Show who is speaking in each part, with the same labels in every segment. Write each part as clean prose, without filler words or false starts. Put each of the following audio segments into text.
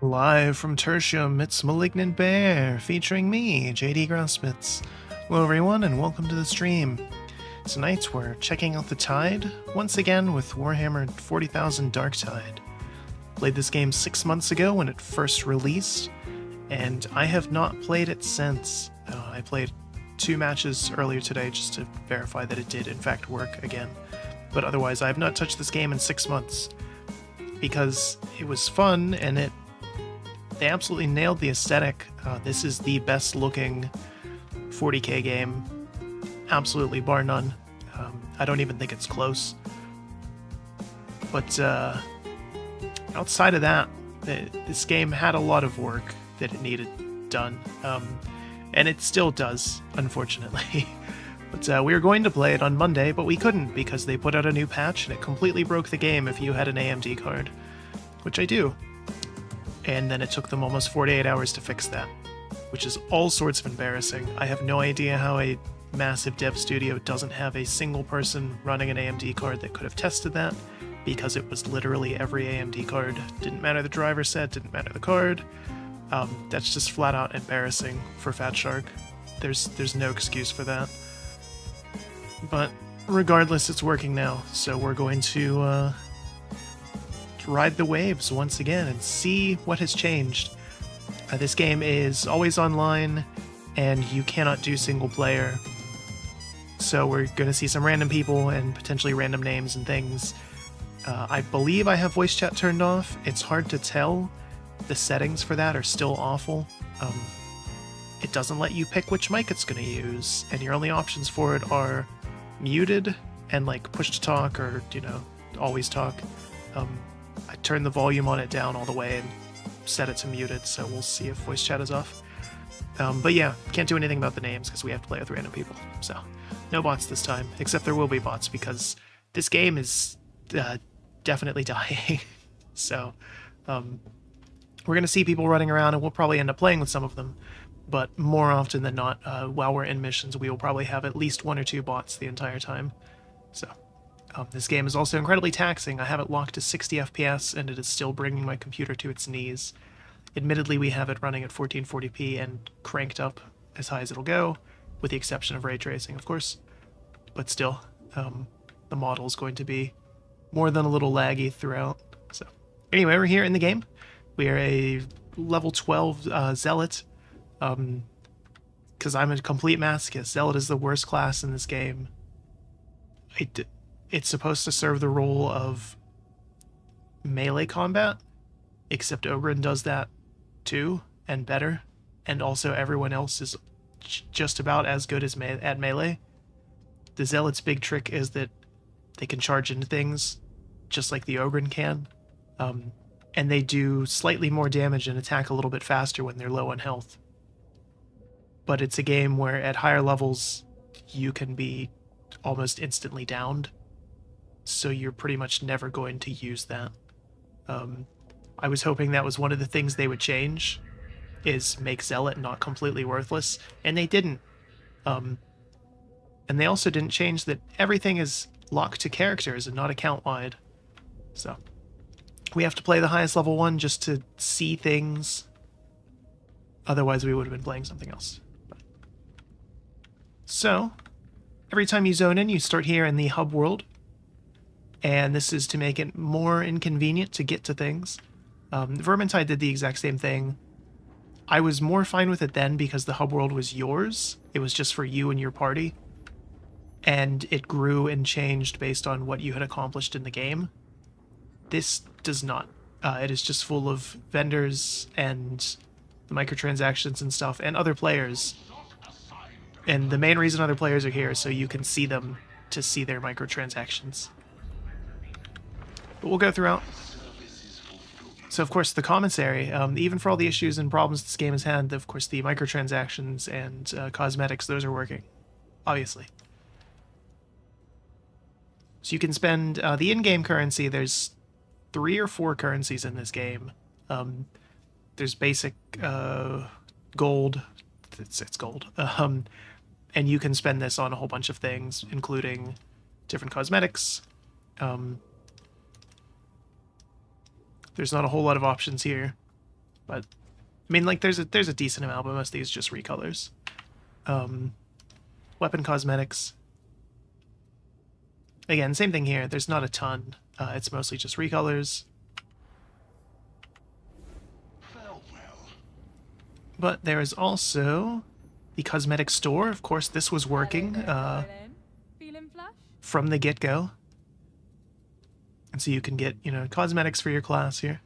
Speaker 1: Live from Tertium, it's Malignant Bear, featuring me, JD Grousmiths. Hello everyone, and welcome to the stream. Tonight we're checking out the Tide, once again with Warhammer 40,000 Darktide. Played this game 6 months ago when it first released, and I have not played it since. I played 2 matches earlier today just to verify that it did in fact work again. But otherwise, I have not touched this game in 6 months, because it was fun and they absolutely nailed the aesthetic. This is the best looking 40K game, absolutely bar none. I don't even think it's close. But outside of that, this game had a lot of work that it needed done, and it still does, unfortunately. But we were going to play it on Monday, but we couldn't because they put out a new patch and it completely broke the game if you had an AMD card, which I do. And then it took them almost 48 hours to fix that, which is all sorts of embarrassing. I have no idea how a massive dev studio doesn't have a single person running an AMD card that could have tested that, because it was literally every AMD card. Didn't matter the driver set, didn't matter the card. That's just flat out embarrassing for Fatshark. There's no excuse for that. But regardless, it's working now, so we're going to ride the waves once again and see what has changed. This game is always online, and you cannot do single player. So we're going to see some random people and potentially random names and things. I believe I have voice chat turned off. It's hard to tell. The settings for that are still awful. It doesn't let you pick which mic it's going to use, and your only options for it are muted and like push to talk, or always talk. I turned the volume on it down all the way and set it to muted, so we'll see if voice chat is off. But yeah, can't do anything about the names because we have to play with random people. So no bots this time, except there will be bots because this game is definitely dying. So we're going to see people running around, and we'll probably end up playing with some of them. But more often than not, while we're in missions, we will probably have at least 1 or 2 bots the entire time. So this game is also incredibly taxing. I have it locked to 60 FPS, and it is still bringing my computer to its knees. Admittedly, we have it running at 1440p and cranked up as high as it'll go, with the exception of ray tracing, of course. But still, the model is going to be more than a little laggy throughout. So anyway, we're here in the game. We are a level 12 Zealot, because I'm a complete masochist. Zealot is the worst class in this game. It's supposed to serve the role of melee combat, except Ogren does that too, and better, and also everyone else is just about as good as at melee. The Zealot's big trick is that they can charge into things just like the Ogren can, and they do slightly more damage and attack a little bit faster when they're low on health. But it's a game where at higher levels you can be almost instantly downed, so you're pretty much never going to use that. I was hoping that was one of the things they would change, is make Zealot not completely worthless, and they didn't. And they also didn't change that everything is locked to characters and not account-wide. So we have to play the highest level one just to see things. Otherwise we would have been playing something else. So every time you zone in, you start here in the hub world, and this is to make it more inconvenient to get to things. Vermintide did the exact same thing. I was more fine with it then because the hub world was yours. It was just for you and your party, and it grew and changed based on what you had accomplished in the game. This does not. It is just full of vendors and the microtransactions and stuff, and other players. And the main reason other players are here is so you can see them, to see their microtransactions. But we'll go throughout. So of course the commissary, even for all the issues and problems this game has had, of course the microtransactions and cosmetics, those are working, obviously. So you can spend the in-game currency. There's 3 or 4 currencies in this game. There's basic gold. It's gold. And you can spend this on a whole bunch of things, including different cosmetics. There's not a whole lot of options here. But I mean, like, there's a decent amount, but most of these just recolors. Weapon cosmetics. Again, same thing here. There's not a ton. It's mostly just recolors. But there is also the cosmetic store. Of course, this was working from the get-go. And so you can get, you know, cosmetics for your class here.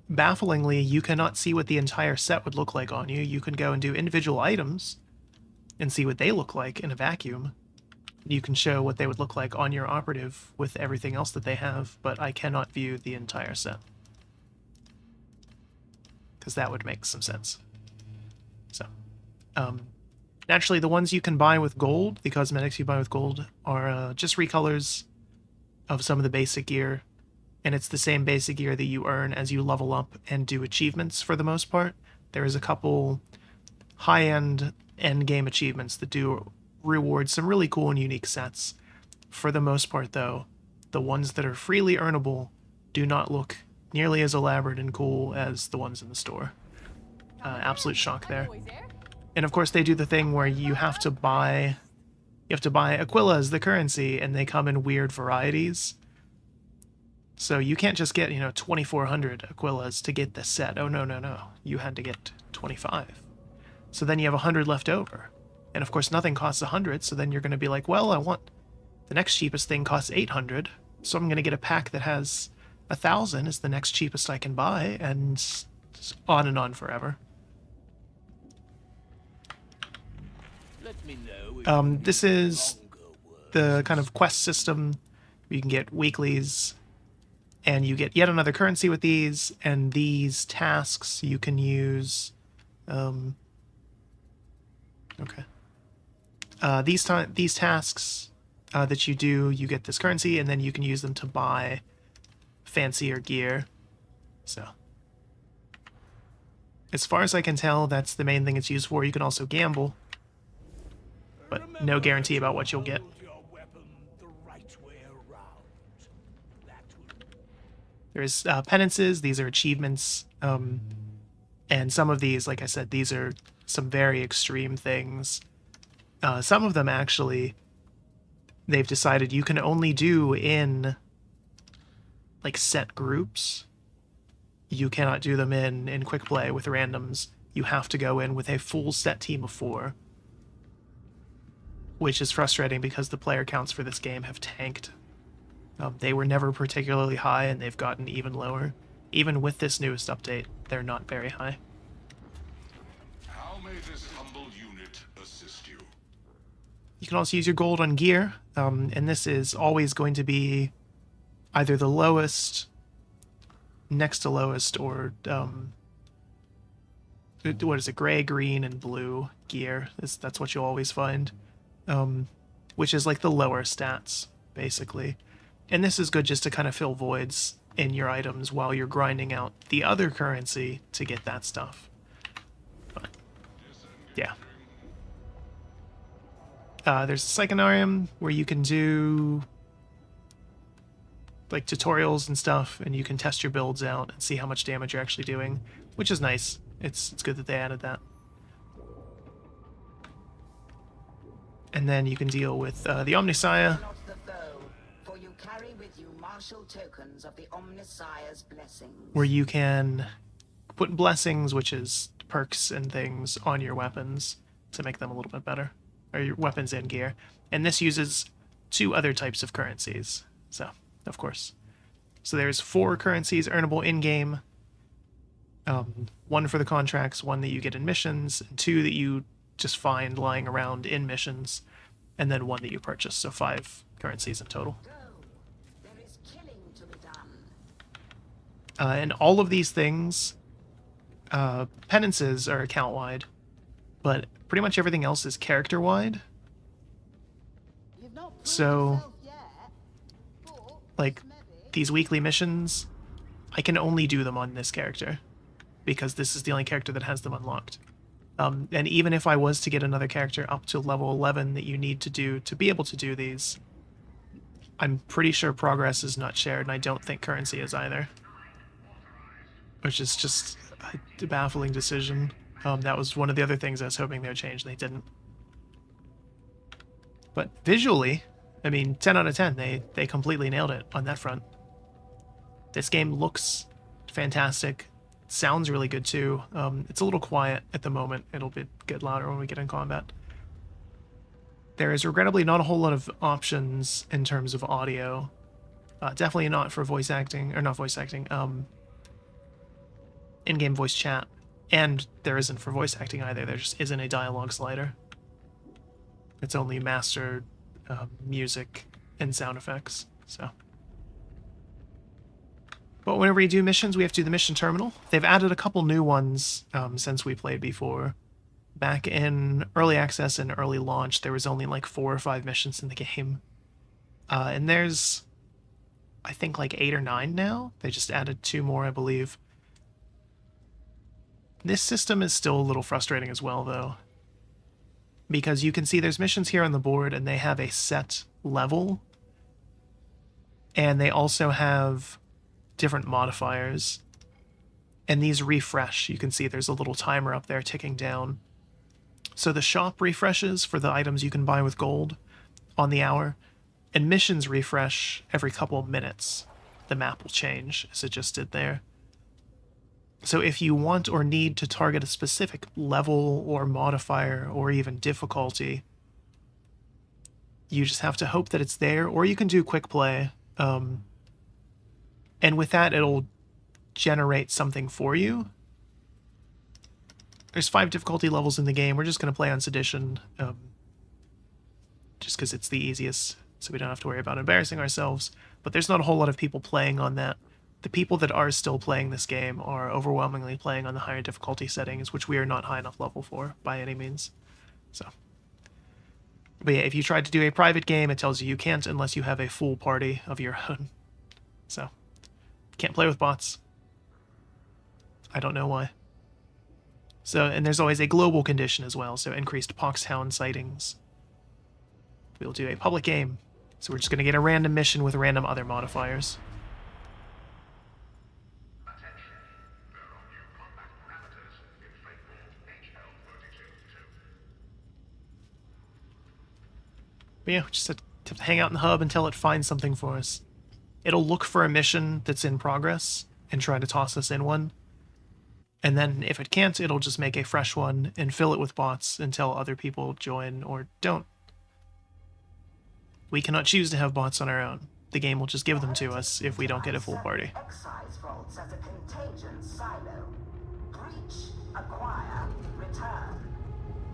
Speaker 1: Bafflingly, you cannot see what the entire set would look like on you. You can go and do individual items and see what they look like in a vacuum. You can show what they would look like on your operative with everything else that they have, but I cannot view the entire set. Because that would make some sense. So, naturally, the ones you can buy with gold, the cosmetics you buy with gold, are just recolors of some of the basic gear. And it's the same basic gear that you earn as you level up and do achievements for the most part. There is a couple high-end endgame achievements that do reward some really cool and unique sets. For the most part, though, the ones that are freely earnable do not look nearly as elaborate and cool as the ones in the store. Absolute shock there. And of course, they do the thing where you have to buy Aquila as the currency, and they come in weird varieties. So you can't just get, you know, 2,400 Aquilas to get this set. Oh, no, no, no. You had to get 25. So then you have 100 left over. And of course, nothing costs 100, so then you're going to be like, well, I want... The next cheapest thing costs 800, so I'm going to get a pack that has 1,000 is the next cheapest I can buy, and on and on forever. This is the kind of quest system where you can get weeklies, and you get yet another currency with these, and these tasks you can use... okay. These tasks that you do, you get this currency, and then you can use them to buy fancier gear. So, as far as I can tell, that's the main thing it's used for. You can also gamble, but no guarantee about what you'll get. There's penances. These are achievements, and some of these, like I said, these are some very extreme things. Some of them, actually, they've decided you can only do in, like, set groups. You cannot do them in quick play with randoms. You have to go in with a full set team of 4. Which is frustrating because the player counts for this game have tanked. They were never particularly high, and they've gotten even lower. Even with this newest update, they're not very high.
Speaker 2: How may this humble unit assist you?
Speaker 1: You can also use your gold on gear, and this is always going to be either the lowest, next to lowest, or what is it, gray, green, and blue gear. That's what you'll always find, which is like the lower stats, basically. And this is good just to kind of fill voids in your items while you're grinding out the other currency to get that stuff. But, yeah. There's a Psychonarium where you can do like tutorials and stuff, and you can test your builds out and see how much damage you're actually doing, which is nice. It's good that they added that. And then you can deal with the Omnissiah. Where you can put blessings, which is perks and things, on your weapons to make them a little bit better. Or your weapons and gear. And this uses 2 other types of currencies. So, of course. So there's 4 currencies earnable in-game. 1 for the contracts, 1 that you get in missions, and 2 that you just find lying around in missions, and then 1 that you purchase. So 5 currencies in total. And all of these things, penances are account-wide, but pretty much everything else is character-wide. So, like, these weekly missions, I can only do them on this character, because this is the only character that has them unlocked. And even if I was to get another character up to level 11 that you need to do to be able to do these, I'm pretty sure progress is not shared, and I don't think currency is either. which is just a baffling decision. That was one of the other things I was hoping they would change, and they didn't. But visually, I mean, 10 out of 10, they completely nailed it on that front. This game looks fantastic. Sounds really good too. It's a little quiet at the moment. It'll get louder when we get in combat. There is regrettably not a whole lot of options in terms of audio. Definitely not for voice acting, or not voice acting, in-game voice chat. And there isn't for voice acting either. There just isn't a dialogue slider. It's only master music and sound effects, so. But whenever you do missions, we have to do the mission terminal. They've added a couple new ones since we played before. Back in early access and early launch, there was only like 4 or 5 missions in the game. And there's, I think, like 8 or 9 now. They just added 2 more, I believe. This system is still a little frustrating as well, though. Because you can see there's missions here on the board, and they have a set level. And they also have different modifiers. And these refresh. You can see there's a little timer up there ticking down. So the shop refreshes for the items you can buy with gold on the hour. And missions refresh every couple of minutes. The map will change, as it just did there. So if you want or need to target a specific level or modifier or even difficulty, you just have to hope that it's there, or you can do quick play. And with that, it'll generate something for you. There's 5 difficulty levels in the game. We're just going to play on Sedition, just because it's the easiest, so we don't have to worry about embarrassing ourselves. But there's not a whole lot of people playing on that. The people that are still playing this game are overwhelmingly playing on the higher difficulty settings, which we are not high enough level for, by any means. So, but yeah, if you tried to do a private game, it tells you you can't unless you have a full party of your own. So, can't play with bots. I don't know why. So, and there's always a global condition as well, so increased poxhound sightings. We'll do a public game, so we're just going to get a random mission with random other modifiers. But yeah, we just have to hang out in the hub until it finds something for us. It'll look for a mission that's in progress and try to toss us in one. And then if it can't, it'll just make a fresh one and fill it with bots until other people join or don't. We cannot choose to have bots on our own. The game will just give them to us if we don't get a full party.
Speaker 3: Excise vaults as a contagion silo. Breach, acquire, return.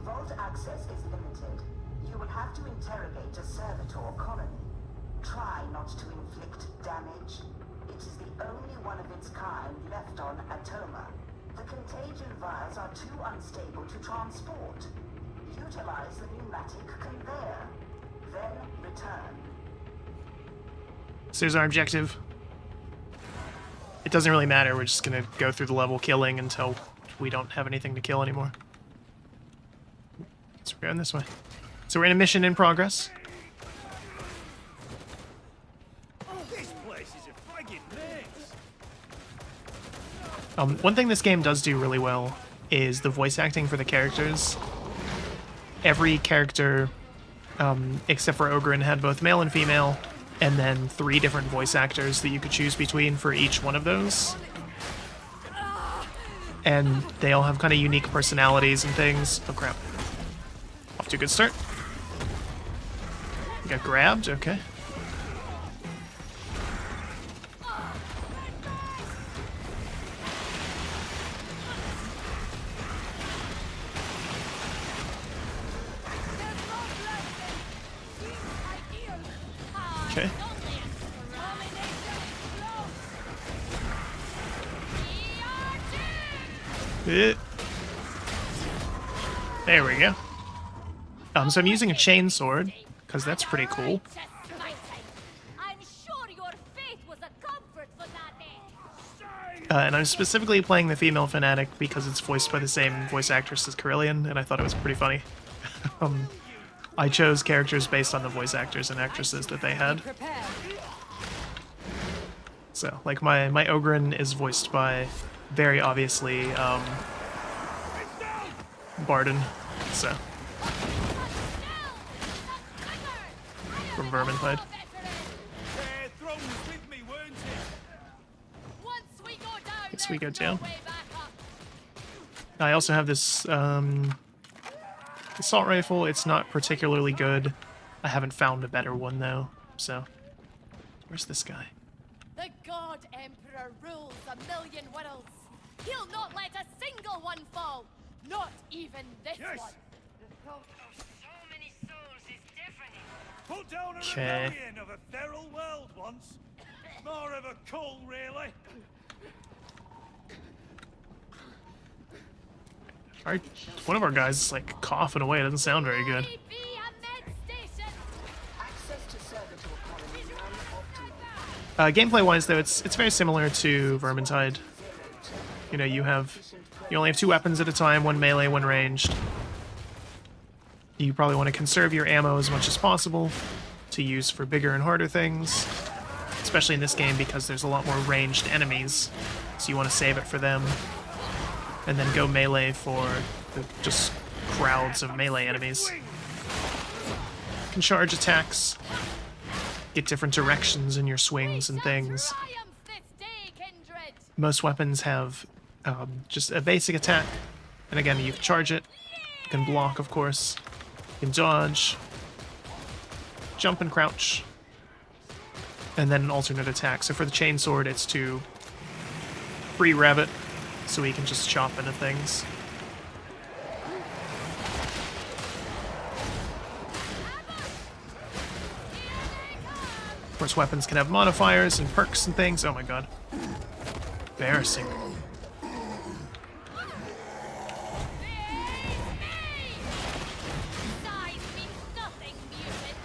Speaker 3: Vault access is limited. You will have to interrogate a servitor colony. Try not to inflict damage. It is the only one of its kind left on Atoma. The contagion vials are too unstable to transport. Utilize the pneumatic conveyor. Then return.
Speaker 1: So here's our objective. It doesn't really matter, we're just gonna go through the level killing until we don't have anything to kill anymore. So we're going this way. So we're in a mission in progress.
Speaker 4: This place is a friggin' mess.
Speaker 1: One thing this game does do really well is the voice acting for the characters. Every character, except for Ogren, had both male and female, and then 3 different voice actors that you could choose between for each one of those. And they all have kind of unique personalities and things. Oh crap. Off to a good start. Got grabbed, okay. Okay. There we go. So I'm using a chainsword, because that's pretty cool. And I'm specifically playing the female fanatic because it's voiced by the same voice actress as Carillion, and I thought it was pretty funny. I chose characters based on the voice actors and actresses that they had. So, like, my Ogren is voiced by very obviously Barden, so from Vermintide.
Speaker 4: Thrones with me, weren't it?
Speaker 5: Once we go down,
Speaker 1: Guess we go
Speaker 5: there's no
Speaker 1: down.
Speaker 5: way back up.
Speaker 1: I also have this assault rifle. It's not particularly good. I haven't found a better one though. So, where's this guy?
Speaker 5: The God Emperor rules a million worlds. He'll not let a single one fall. Not even this
Speaker 4: Yes.
Speaker 5: one.
Speaker 6: The thought of so many souls is deafening.
Speaker 4: Put down a
Speaker 1: Okay.
Speaker 4: rebellion of a feral world once. More of a cull, really.
Speaker 1: One of our guys is like coughing away. It doesn't sound very good.
Speaker 5: Be a med station.
Speaker 3: Access to servitor colony non-optimal.
Speaker 1: Gameplay-wise, though, it's very similar to Vermintide. You know, you only have 2 weapons at a time, one melee, one ranged. You probably want to conserve your ammo as much as possible to use for bigger and harder things, especially in this game because there's a lot more ranged enemies, so you want to save it for them, and then go melee for the just crowds of melee enemies. You can charge attacks, get different directions in your swings and things.
Speaker 5: Triumph this day, kindred.
Speaker 1: Most weapons have just a basic attack, and again, you can charge it, you can block, of course, you can dodge, jump and crouch, and then an alternate attack. So for the chainsword, it's to pre-rev it, so we can just chop into things. Of course, weapons can have modifiers and perks and things. Oh my god. Embarrassing.
Speaker 5: Size means nothing, mutant.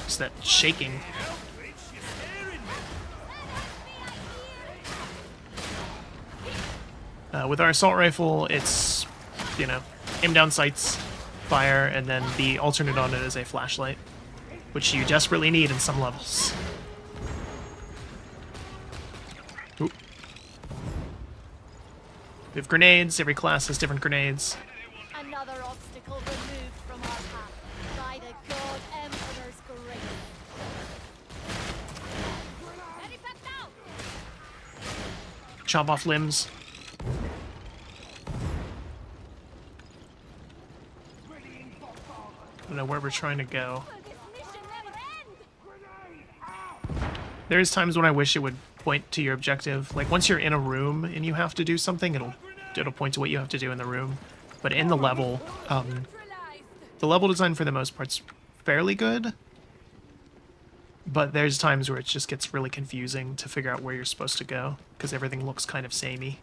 Speaker 1: Just that shaking.
Speaker 4: Eldritch, you're scaring me.
Speaker 1: With our assault rifle, it's, you know, aim down sights, fire, and then the alternate on it is a flashlight, which you desperately need in some levels. Oop. We have grenades. Every class has different grenades.
Speaker 5: Another obstacle removed from our path by the God Emperor's grace. Ready, pep now.
Speaker 1: Chop off limbs. I don't know where we're trying to go.
Speaker 5: Will this mission never end?
Speaker 1: There is times when I wish it would point to your objective. Like once you're in a room and you have to do something, it'll point to what you have to do in the room. But in the level, the level design for the most part's fairly good. But there's times where it just gets really confusing to figure out where you're supposed to go because everything looks kind of samey.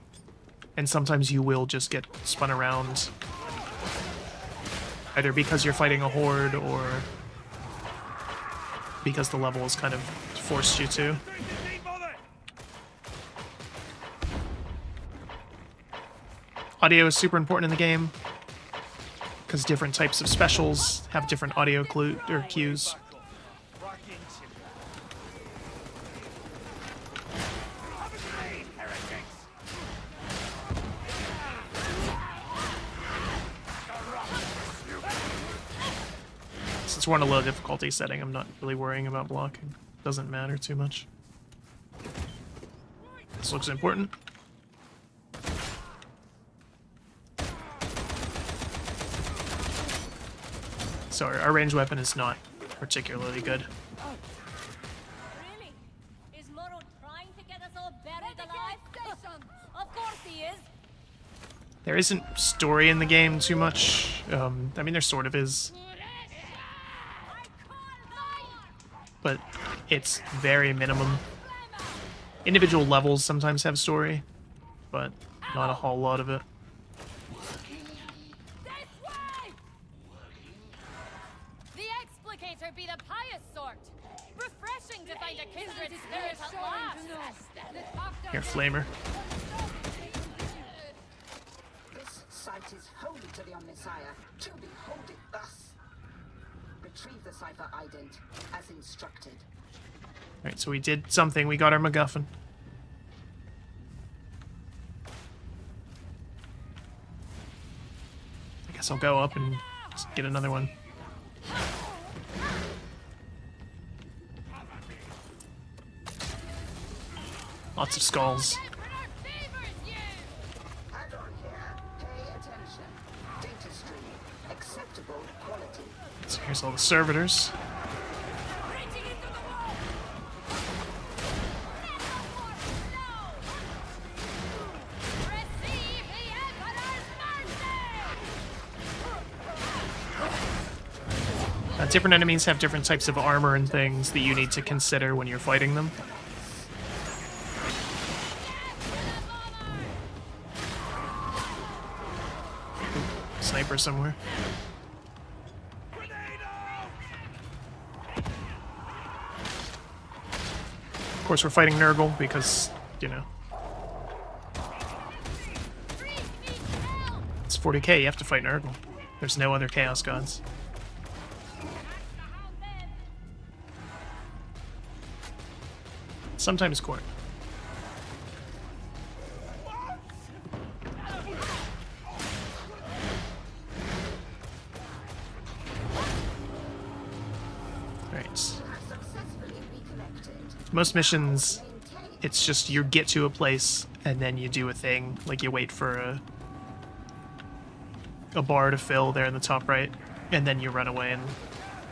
Speaker 1: And sometimes you will just get spun around, either because you're fighting a horde or because the level has kind of forced you to. Audio is super important in the game because different types of specials have different audio cues. Since we're on a low difficulty setting, I'm not really worrying about blocking. Doesn't matter too much. This looks important. So our ranged weapon is not particularly good.
Speaker 5: Really? Is Moro trying to get us all buried alive? Of course he is.
Speaker 1: There isn't story in the game too much. I mean, there sort of is, but it's very minimum. Individual levels sometimes have story, but not a whole lot of it.
Speaker 5: This way! The explicator be the pious sort. Refreshing to find a kindred spirit at last.
Speaker 1: Here, flamer.
Speaker 3: This site is holy to the Omnissiah. To behold it thus. Retrieve the cipher ident as instructed.
Speaker 1: Alright, so we did something. We got our MacGuffin. Guess I'll go up and just get another one. Lots of skulls.
Speaker 3: Add on here. Pay attention. Data stream. Acceptable quality.
Speaker 1: So here's all the servitors. Different enemies have different types of armor and things that you need to consider when you're fighting them. Sniper somewhere. Of course, we're fighting Nurgle because, you know. It's 40K, you have to fight Nurgle. There's no other Chaos Gods. Sometimes Corn. Alright. Most missions, it's just you get to a place and then you do a thing. Like you wait for a bar to fill there in the top right, and then you run away and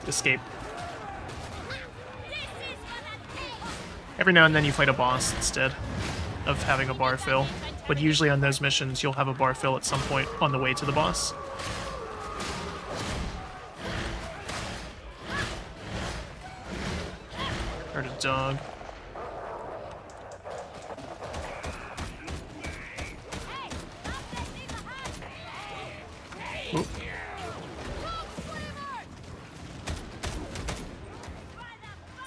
Speaker 1: escape. Every now and then you fight a boss instead of having a bar fill, but usually on those missions you'll have a bar fill at some point on the way to the boss. Heard a dog. Oop.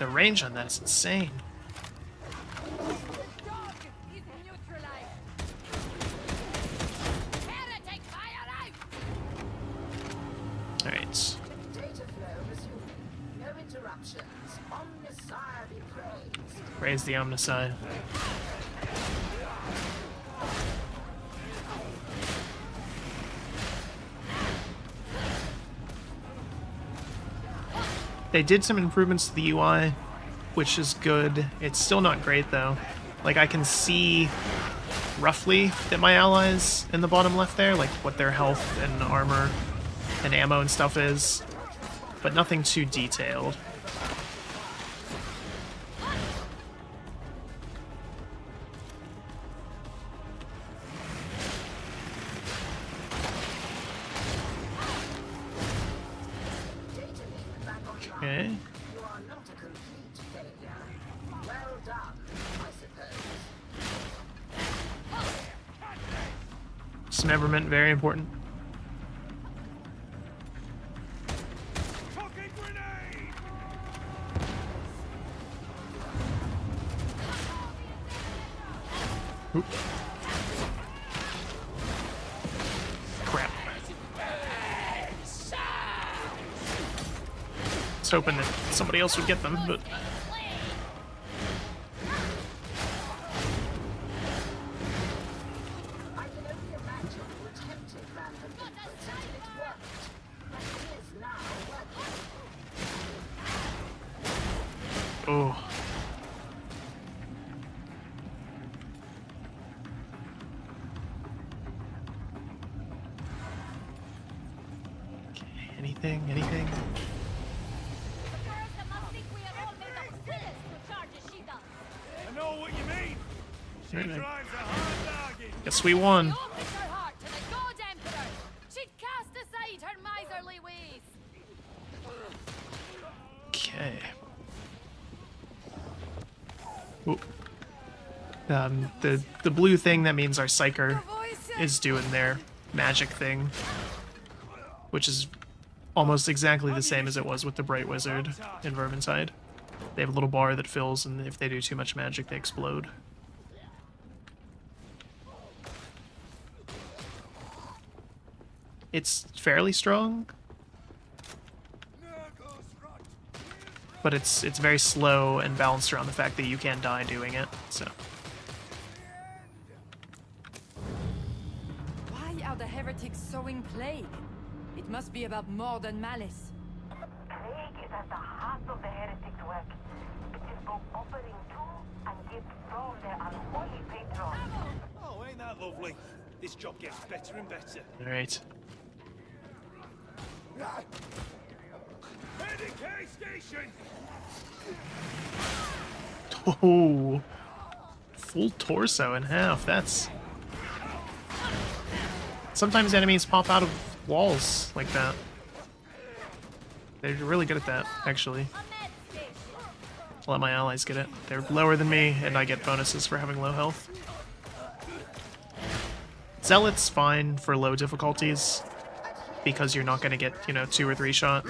Speaker 1: The range on that is insane. Alright. Praise the Omnicide. They did some improvements to the UI, which is good. It's still not great though. Like I can see roughly that my allies in the bottom left there, like what their health and armor and ammo and stuff is, but nothing too detailed. Okay. Dismemberment, very important. Oop. Crap. I was hoping that somebody else would get them, but... Oh. Okay, anything?
Speaker 4: I know what you mean. She
Speaker 1: Right.
Speaker 4: drives a hard bargain.
Speaker 1: Guess we won.
Speaker 5: Open her heart to the God Emperor. She'd cast aside her miserly ways.
Speaker 1: Okay. Oop. The blue thing, that means our Psyker is doing their magic thing, which is almost exactly the same as it was with the Bright Wizard in Vermintide. They have a little bar that fills, and if they do too much magic, they explode. It's fairly strong, but it's very slow and balanced around the fact that you can die doing it, so...
Speaker 7: Why are the heretics sowing plague?
Speaker 6: It must be about more than malice.
Speaker 3: Plague is at the heart of the heretic's work. It is both offering to and gift from their unholy patron.
Speaker 4: Oh, ain't that lovely? This job gets better and better.
Speaker 1: Alright.
Speaker 4: 40K station!
Speaker 1: Oh, full torso in half. That's... Sometimes enemies pop out of walls like that. They're really good at that, actually. I'll let my allies get it. They're lower than me, and I get bonuses for having low health. Zealot's fine for low difficulties, because you're not going to get, you know, 2 or 3 shot.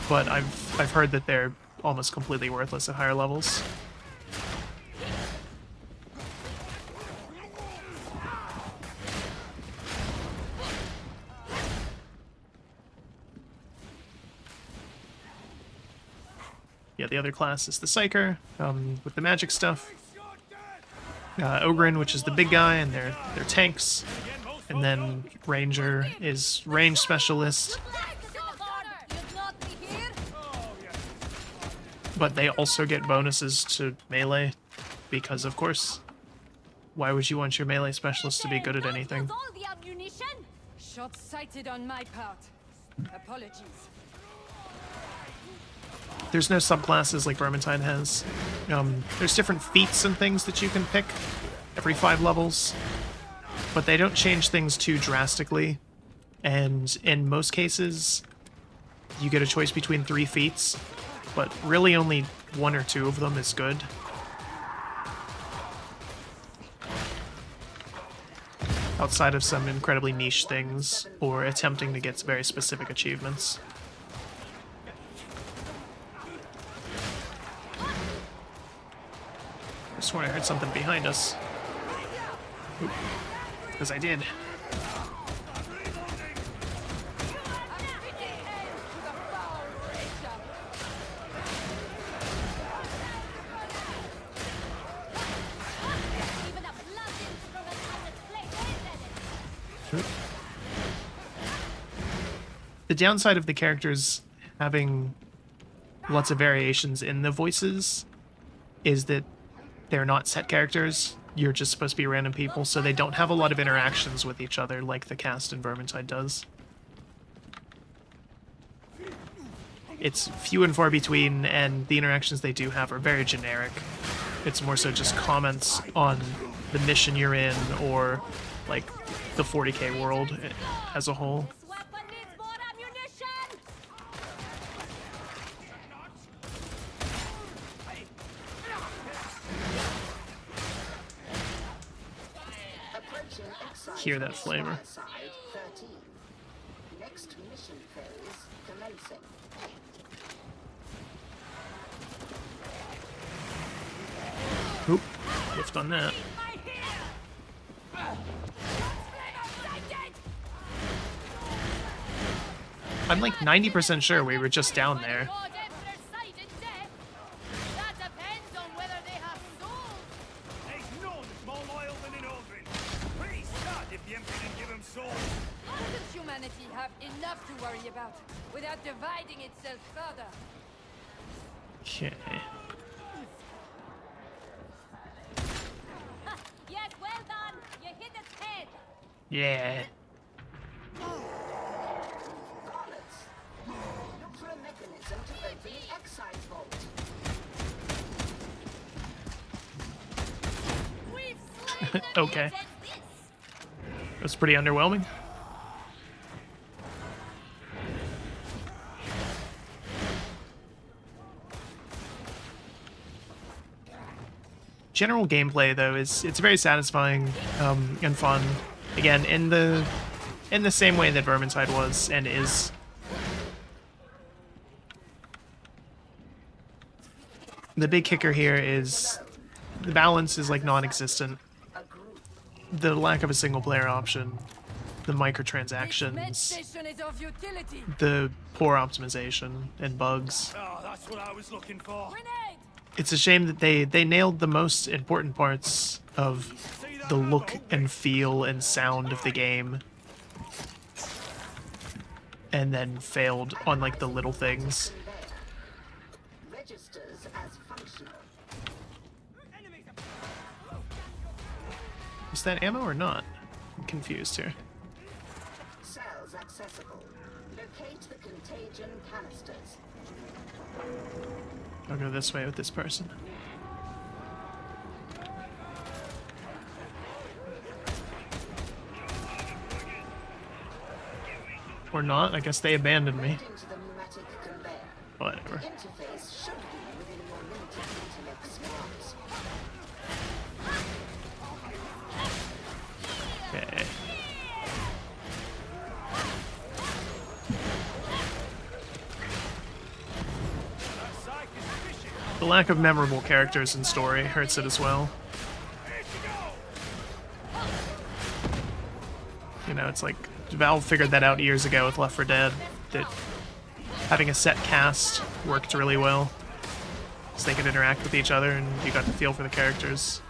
Speaker 1: But I've heard that they're almost completely worthless at higher levels. Yeah, the other class is the Psyker, with the magic stuff. Ogrin, which is the big guy, and they're tanks. And then Ranger is range specialist. But they also get bonuses to melee, because of course, why would you want your melee specialist to be good at anything?
Speaker 6: Short-sighted on my part. Apologies.
Speaker 1: There's no subclasses like Vermintide has. There's different feats and things that you can pick every 5 levels, but they don't change things too drastically. And in most cases, you get a choice between 3 feats, but really only 1 or 2 of them is good. Outside of some incredibly niche things, or attempting to get very specific achievements. I swear I heard something behind us. Because I did. The downside of the characters having lots of variations in the voices is that they're not set characters. You're just supposed to be random people, so they don't have a lot of interactions with each other like the cast in Vermintide does. It's few and far between, and the interactions they do have are very generic. It's more so just comments on the mission you're in, or like the 40K world as a whole. Hear that flavor.
Speaker 3: Next mission phase commencing.
Speaker 1: Oop, whiffed on that. I'm like 90% sure we were just down there.
Speaker 6: Humanity have enough to worry about without dividing itself further.
Speaker 1: Okay.
Speaker 5: Yes, well done. You hit its head.
Speaker 1: Yeah.
Speaker 3: Look for a mechanism to open the excise vault.
Speaker 5: We've slain them.
Speaker 1: Okay. That's pretty underwhelming. General gameplay, though, it's very satisfying and fun. Again, in the same way that Vermintide was and is. The big kicker here is the balance is like non-existent. The lack of a single-player option, the microtransactions,
Speaker 6: Station is of utility.
Speaker 1: the poor optimization and bugs.
Speaker 4: Oh, that's what I was looking for.
Speaker 6: Grenade!
Speaker 1: It's a shame that they nailed the most important parts of the look and feel and sound of the game, and then failed on like the little things.
Speaker 3: Registers as functional.
Speaker 1: Is that ammo or not? I'm confused here.
Speaker 3: Cells accessible. Locate the contagion canisters.
Speaker 1: I'll go this way with this person. Or not, I guess they abandoned me.
Speaker 3: Into the pneumatic conveyor.
Speaker 1: Whatever.
Speaker 3: Interface should be within your limited intellect spans.
Speaker 1: Okay. The lack of memorable characters in story hurts it as well. You know, it's like Valve figured that out years ago with Left 4 Dead, that having a set cast worked really well, so they could interact with each other and you got the feel for the characters.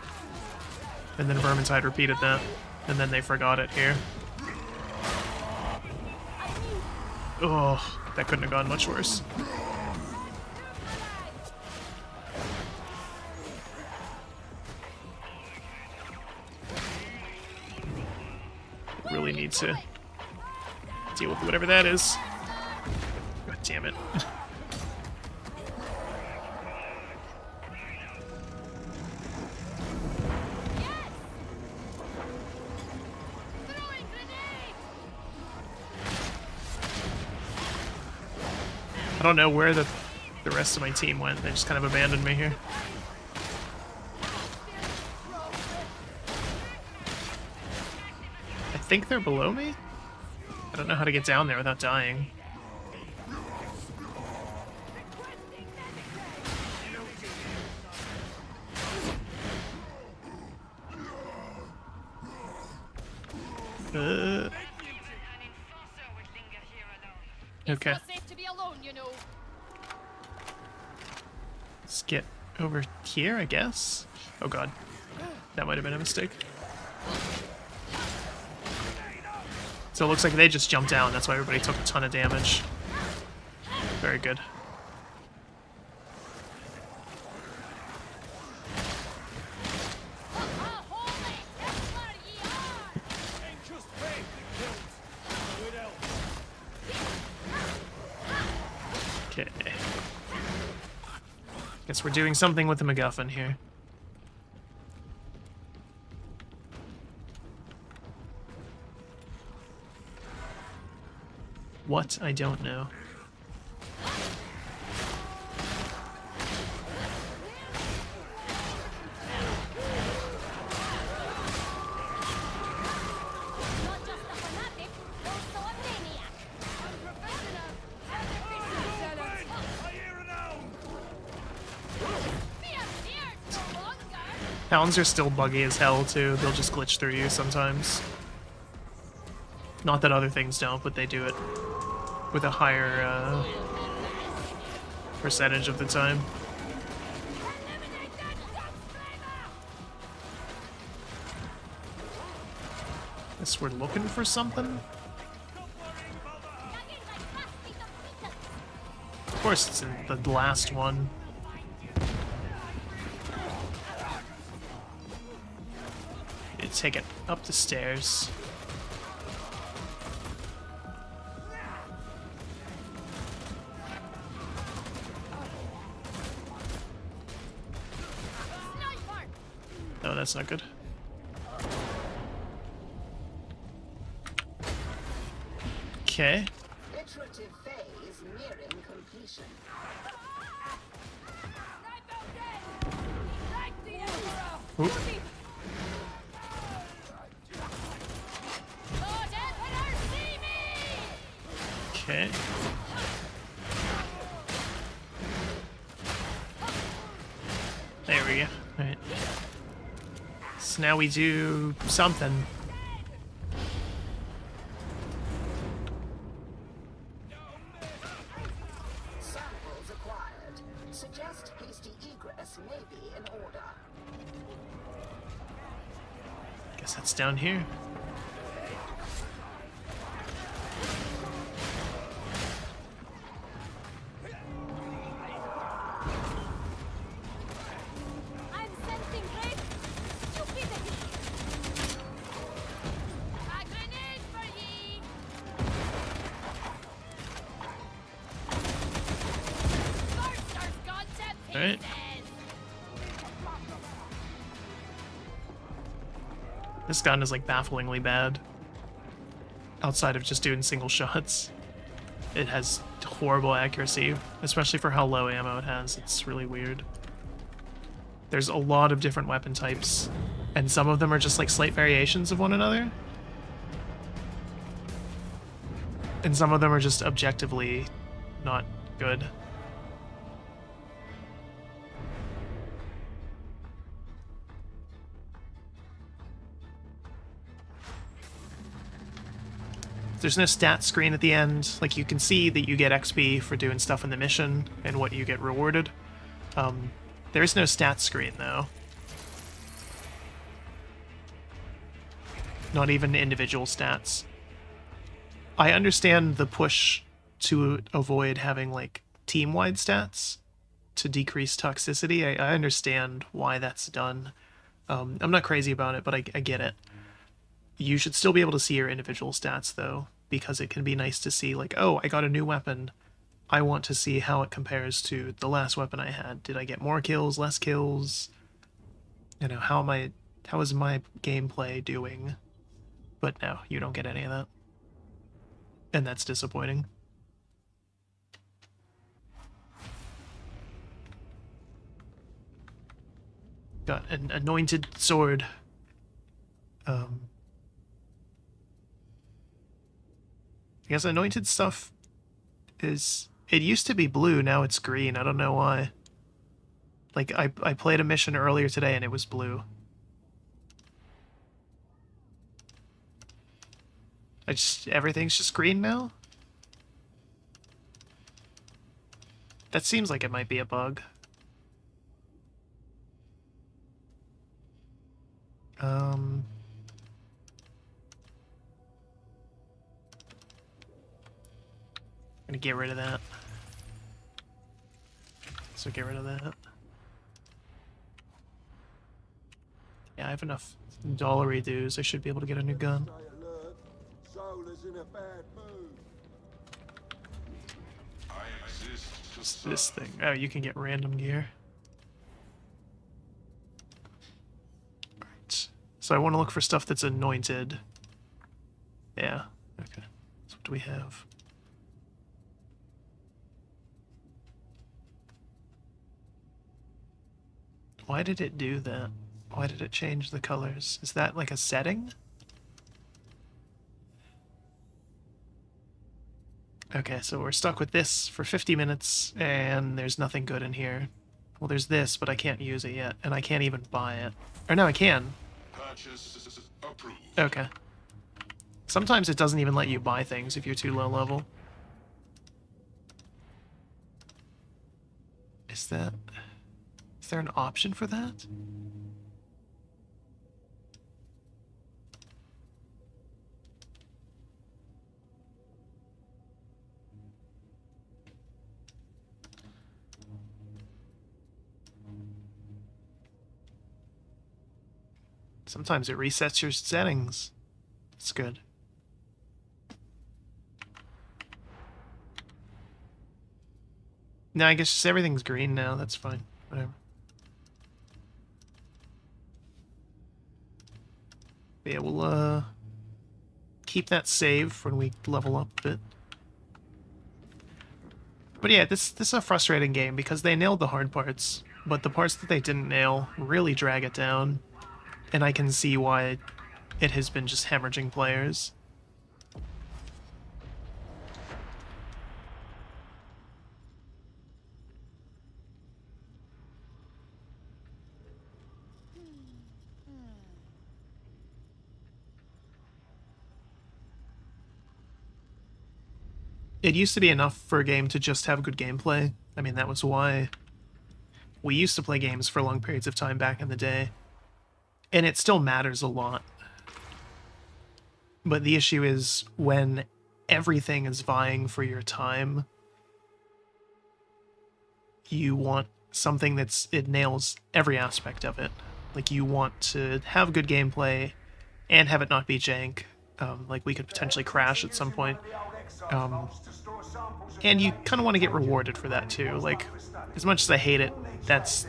Speaker 1: And then Vermintide repeated that, and then they forgot it here. Oh, that couldn't have gone much worse. Really need to deal with whatever that is. God damn it. I don't know where the rest of my team went. They just kind of abandoned me here. I think they're below me? I don't know how to get down there without dying. Okay.
Speaker 5: It's not safe to be alone, you know.
Speaker 1: Let's get over here, I guess. Oh god. That might have been a mistake. So it looks like they just jumped down, that's why everybody took a ton of damage. Very good. Okay. Guess we're doing something with the MacGuffin here. What? I don't know.
Speaker 5: Not just a fanatic, also a maniac.
Speaker 4: I hear it now!
Speaker 5: Be a beard no longer.
Speaker 1: Hounds are still buggy as hell, too. They'll just glitch through you sometimes. Not that other things don't, but they do it with a higher percentage of the time. Guess we're looking for something? Of course it's in the last one. You take it up the stairs. No, that's not good. Okay.
Speaker 3: Iterative phase nearing completion.
Speaker 1: Oop.
Speaker 5: Lord Emperor, see me!
Speaker 1: Okay. There we go. Alright. So now we do something.
Speaker 3: Samples acquired. Suggest hasty egress may be in order.
Speaker 1: What's down here?
Speaker 5: I'm sensing great stupidity. A grenade for ye. Monster's gone to pieces.
Speaker 1: All right. This gun is like bafflingly bad. Outside of just doing single shots, it has horrible accuracy, especially for how low ammo it has. It's really weird. There's a lot of different weapon types, and some of them are just like slight variations of one another. And some of them are just objectively not good. There's no stat screen at the end. Like, you can see that you get XP for doing stuff in the mission and what you get rewarded. There is no stat screen, though. Not even individual stats. I understand the push to avoid having, like, team-wide stats to decrease toxicity. I understand why that's done. I'm not crazy about it, but I get it. You should still be able to see your individual stats, though, because it can be nice to see, like, oh, I got a new weapon. I want to see how it compares to the last weapon I had. Did I get more kills, less kills? You know, how is my gameplay doing? But no, you don't get any of that. And that's disappointing. Got an anointed sword. I guess anointed stuff is... It used to be blue, now it's green. I don't know why. Like, I played a mission earlier today and it was blue. Everything's just green now? That seems like it might be a bug. Gonna get rid of that. So get rid of that. Yeah, I have enough dollary dues. I should be able to get a new gun. What's this thing? Oh, you can get random gear. Alright. So I want to look for stuff that's anointed. Yeah, okay. So what do we have? Why did it do that? Why did it change the colors? Is that like a setting? Okay, so we're stuck with this for 50 minutes, and there's nothing good in here. Well, there's this, but I can't use it yet, and I can't even buy it. Or no, I can.
Speaker 2: Purchase approved.
Speaker 1: Okay. Sometimes it doesn't even let you buy things if you're too low level. Is there an option for that? Sometimes it resets your settings. It's good. No, I guess just everything's green now. That's fine. Whatever. But yeah, we'll keep that save when we level up a bit. But yeah, this is a frustrating game because they nailed the hard parts, but the parts that they didn't nail really drag it down. And I can see why it has been just hemorrhaging players. It used to be enough for a game to just have good gameplay. I mean, that was why we used to play games for long periods of time back in the day. And it still matters a lot. But the issue is when everything is vying for your time, you want something it nails every aspect of it. Like, you want to have good gameplay and have it not be jank. Like, we could potentially crash at some point. And you kind of want to get rewarded for that too. Like, as much as I hate it, that's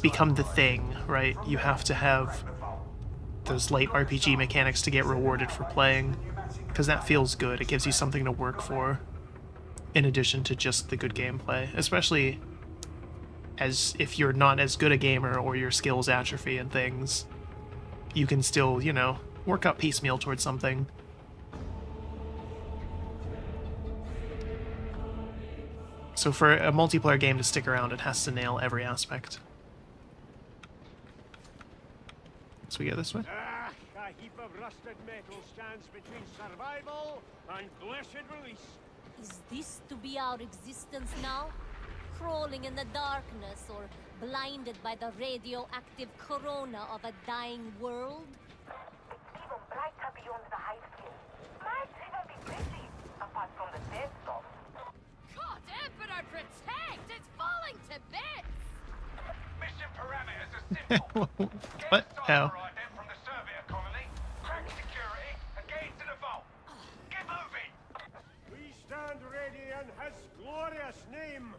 Speaker 1: become the thing, right? You have to have those light RPG mechanics to get rewarded for playing, because that feels good. It gives you something to work for, in addition to just the good gameplay. Especially as if you're not as good a gamer or your skills atrophy and things, you can still, you know, work up piecemeal towards something. So for a multiplayer game to stick around, it has to nail every aspect. So we go this way?
Speaker 7: A heap of rusted metal stands between survival and blessed release.
Speaker 8: Is this to be our existence now? Crawling in the darkness or blinded by the radioactive corona of a dying world?
Speaker 3: Even brighter beyond the high skin. Might even be pretty, apart from the dead stuff.
Speaker 5: God, Emperor, protect! It's falling to bits!
Speaker 7: Mission parameters are simple.
Speaker 1: What? How?
Speaker 7: Ident from the surveyor colony, crack security, and get into the vault. Get moving! We stand ready in his glorious name.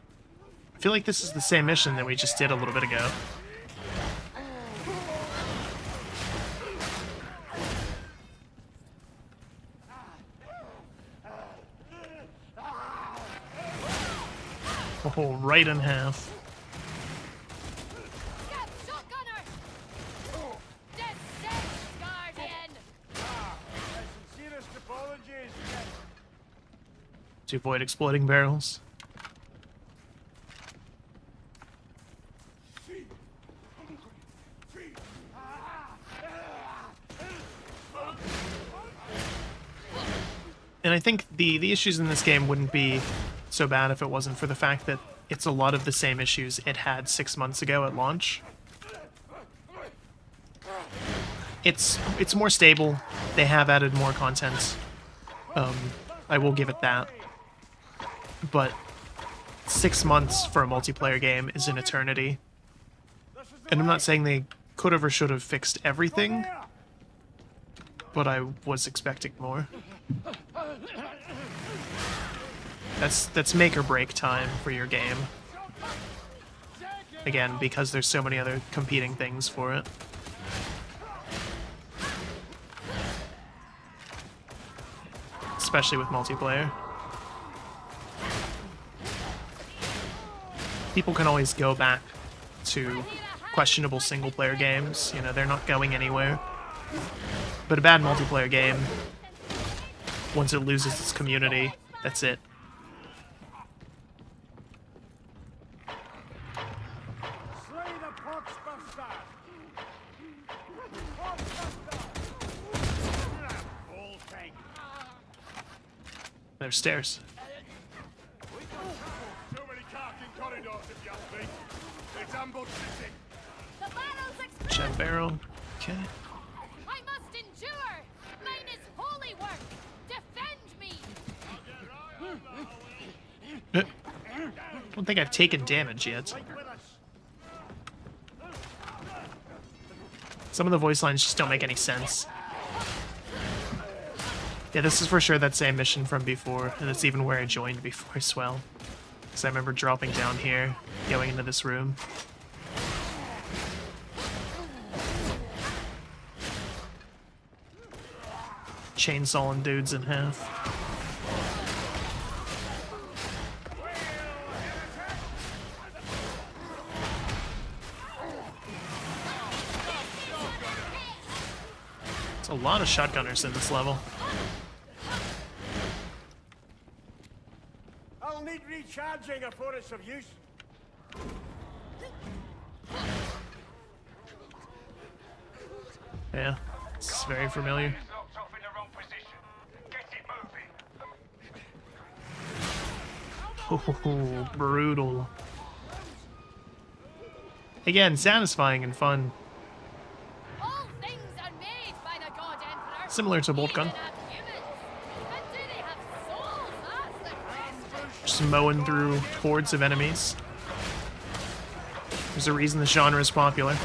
Speaker 1: I feel like this is the same mission that we just did a little bit ago. Oh, right in half.
Speaker 5: Get shotgunner! Descend, Guardian!
Speaker 7: Sincerest apologies.
Speaker 1: To avoid exploding barrels. And I think the issues in this game wouldn't be so bad if it wasn't for the fact that it's a lot of the same issues it had 6 months ago at launch. It's more stable. They have added more content. I will give it that. But 6 months for a multiplayer game is an eternity. And I'm not saying they could have or should have fixed everything, but I was expecting more. That's make or break time for your game. Again, because there's so many other competing things for it. Especially with multiplayer. People can always go back to questionable single-player games. You know, they're not going anywhere. But a bad multiplayer game, once it loses its community, that's it.
Speaker 7: Slay the Poxbuster! Whole thing.
Speaker 1: There's stairs.
Speaker 7: Too many carking corridors, if you ask me. It's ambush sitting.
Speaker 5: The barrel's exploded!
Speaker 1: Jab barrel. Okay.
Speaker 5: I must endure! Mine is holy work! Defend me!
Speaker 1: I don't think I've taken damage yet. Some of the voice lines just don't make any sense. Yeah, this is for sure that same mission from before, and it's even where I joined before as well. Because I remember dropping down here, going into this room. Chainsawing dudes in half. There's a lot of shotgunners in this level.
Speaker 7: I'll need recharging afore it's of use.
Speaker 1: Yeah, it's very familiar.
Speaker 7: It's locked off in the wrong position. Get it moving.
Speaker 1: Oh, brutal. Again, satisfying and fun.
Speaker 5: All things are made by the God Emperor!
Speaker 1: Similar to bolt gun.
Speaker 5: Even have humans. And do they have souls? That's the question.
Speaker 1: Just mowing through hordes of enemies. There's a reason the genre is popular.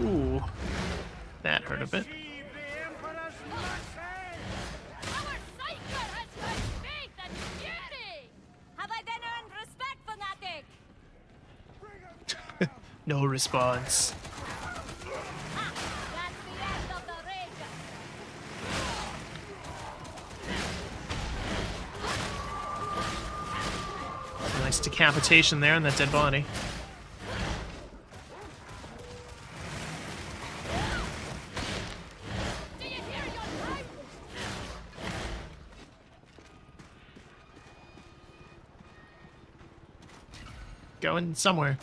Speaker 1: Ooh. That hurt a bit.
Speaker 5: Our Psyker has got faith and beauty.
Speaker 8: Have I then earned respect, fanatic?
Speaker 1: No response.
Speaker 8: That's the end of the rage.
Speaker 1: Nice decapitation there on that dead body.
Speaker 5: Do you hear your time?
Speaker 1: Going somewhere.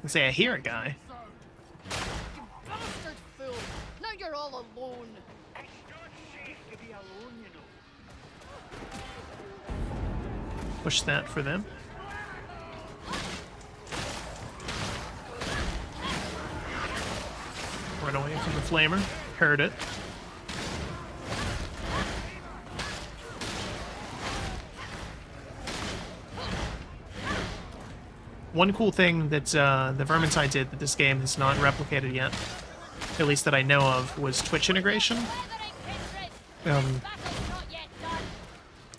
Speaker 1: I say I hear a guy.
Speaker 5: You bastard fool. Now you're all alone.
Speaker 7: It's not safe to be alone, you know.
Speaker 1: Push that for them. Run away from the flamer. Heard it. One cool thing that the Vermintide did that this game has not replicated yet, at least that I know of, was Twitch integration.
Speaker 5: Weathering kindred.
Speaker 1: Um,
Speaker 5: Battle's not yet done.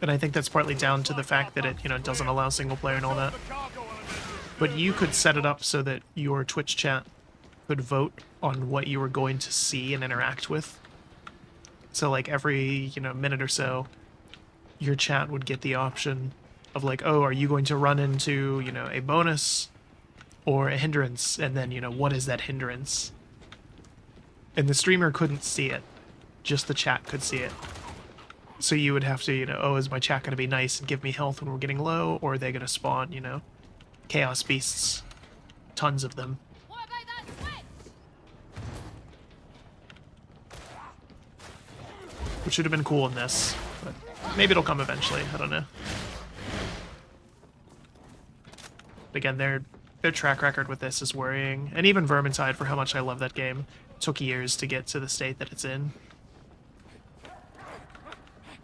Speaker 1: And I think that's partly down to the fact that it, doesn't allow single player and all that. But you could set it up so that your Twitch chat could vote on what you were going to see and interact with. So like every, minute or so, your chat would get the option of like, oh, are you going to run into, a bonus or a hindrance? And then, what is that hindrance? And the streamer couldn't see it. Just the chat could see it. So you would have to, oh, is my chat going to be nice and give me health when we're getting low? Or are they going to spawn, chaos beasts? Tons of them.
Speaker 5: What about that switch?
Speaker 1: Which would have been cool in this. But maybe it'll come eventually. I don't know. But again, their track record with this is worrying. And even Vermintide, for how much I love that game, took years to get to the state that it's in.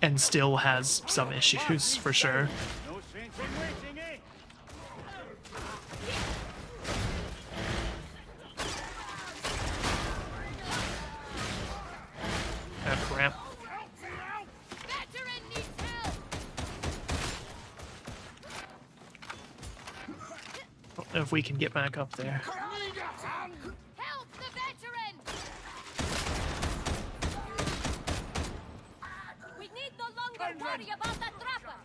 Speaker 1: And still has some issues, for sure.
Speaker 7: No sense in waiting, eh?
Speaker 1: Ah, crap.
Speaker 5: Veteran needs help.
Speaker 1: Don't know if we can get back up there.
Speaker 5: Help the veteran.
Speaker 8: We need no longer worry about that trapper.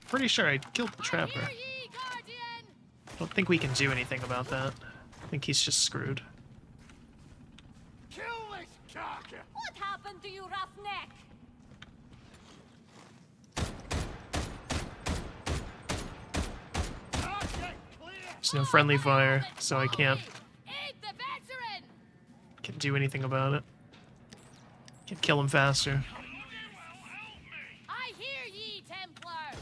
Speaker 1: Pretty sure I killed the trapper.
Speaker 5: Hear ye, Guardian.
Speaker 1: Don't think we can do anything about that. I think he's just screwed.
Speaker 7: Kill this carcass!
Speaker 8: What happened to you, roughneck?
Speaker 7: Target clear!
Speaker 1: There's no friendly fire, so I can't
Speaker 5: Aid the veteran.
Speaker 1: do anything about it. Can't kill him faster.
Speaker 5: I hear ye, Templar.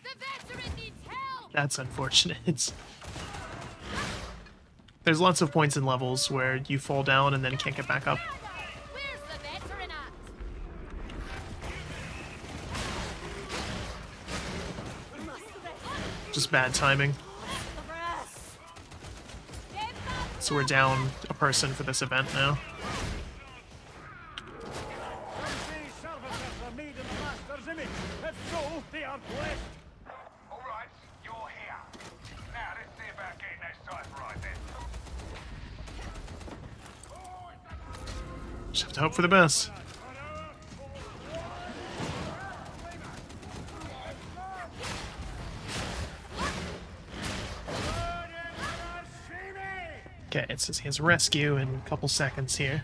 Speaker 5: The veteran needs help.
Speaker 1: That's unfortunate. There's lots of points in levels where you fall down and then can't get back up.
Speaker 5: Where's the veteran at?
Speaker 1: Just bad timing. So we're down a person for this event now.
Speaker 7: These services are made in the Master's image. If so, they are blessed.
Speaker 2: All right, you're here. Now let's see about getting that cipher right then.
Speaker 1: Just have to hope for the best. Okay, it says he has rescue in a couple seconds here.